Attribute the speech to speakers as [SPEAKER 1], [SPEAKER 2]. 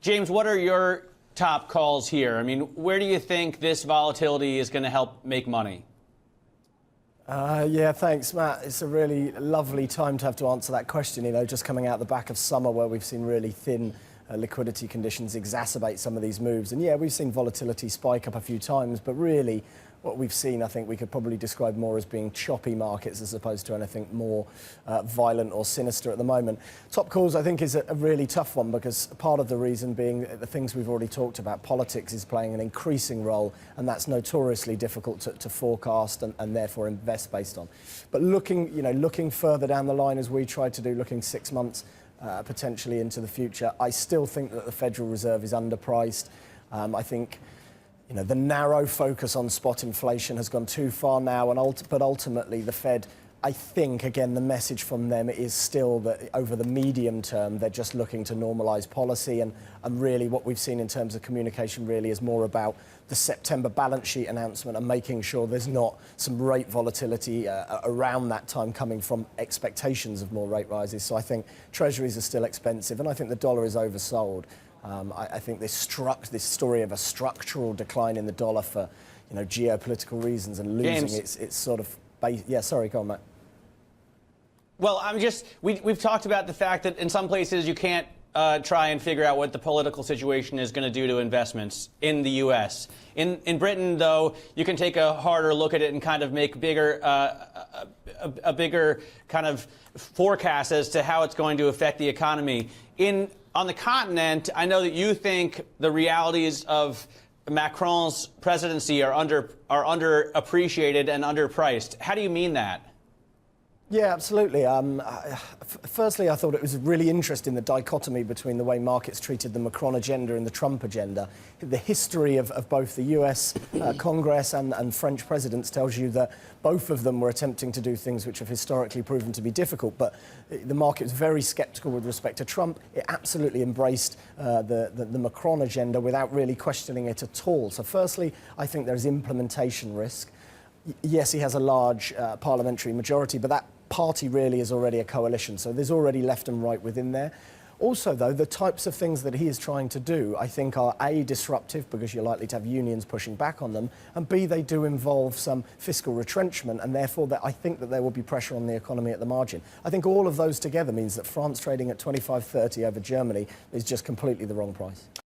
[SPEAKER 1] James, what are your top calls here? I mean, where do you think this volatility is going to help make money?
[SPEAKER 2] Yeah, thanks, Matt. It's a really lovely time to have to answer that question, you know, just coming out the back of summer where we've seen really thin liquidity conditions exacerbate some of these moves. And yeah, we've seen volatility spike up a few times, but really what we've seen, I think we could probably describe more as being choppy markets as opposed to anything more violent or sinister at the moment. Top calls, I think, is a really tough one because part of the reason being the things we've already talked about. Politics is playing an increasing role, and that's notoriously difficult to forecast and therefore invest based on. But looking further down the line, as we tried to do, looking 6 months potentially into the future, I still think that the Federal Reserve is underpriced. I think the narrow focus on spot inflation has gone too far now, but ultimately the Fed, I think, again, the message from them is still that over the medium term, they're just looking to normalise policy. And really what we've seen in terms of communication really is more about the September balance sheet announcement and making sure there's not some rate volatility around that time coming from expectations of more rate rises. So I think treasuries are still expensive, and I think the dollar is oversold. I think this story of a structural decline in the dollar for geopolitical reasons and losing its sort of base. Yeah, sorry, go on, Matt.
[SPEAKER 1] Well, we've talked about the fact that in some places you can't try and figure out what the political situation is going to do to investments in the U.S. In Britain, though, you can take a harder look at it and kind of make a bigger kind of forecast as to how it's going to affect the economy. On the continent, I know that you think the realities of Macron's presidency are underappreciated and underpriced. How do you mean that?
[SPEAKER 2] Yeah, absolutely. Firstly, I thought it was really interesting, the dichotomy between the way markets treated the Macron agenda and the Trump agenda. The history of both the US Congress and French presidents tells you that both of them were attempting to do things which have historically proven to be difficult. But the market was very sceptical with respect to Trump. It absolutely embraced the Macron agenda without really questioning it at all. So firstly, I think there's implementation risk. Yes, he has a large parliamentary majority, but that party really is already a coalition, so there's already left and right within there. Also, though, the types of things that he is trying to do, I think, are A, disruptive, because you're likely to have unions pushing back on them, and B, they do involve some fiscal retrenchment, and therefore I think that there will be pressure on the economy at the margin. I think all of those together means that France trading at 25.30 over Germany is just completely the wrong price.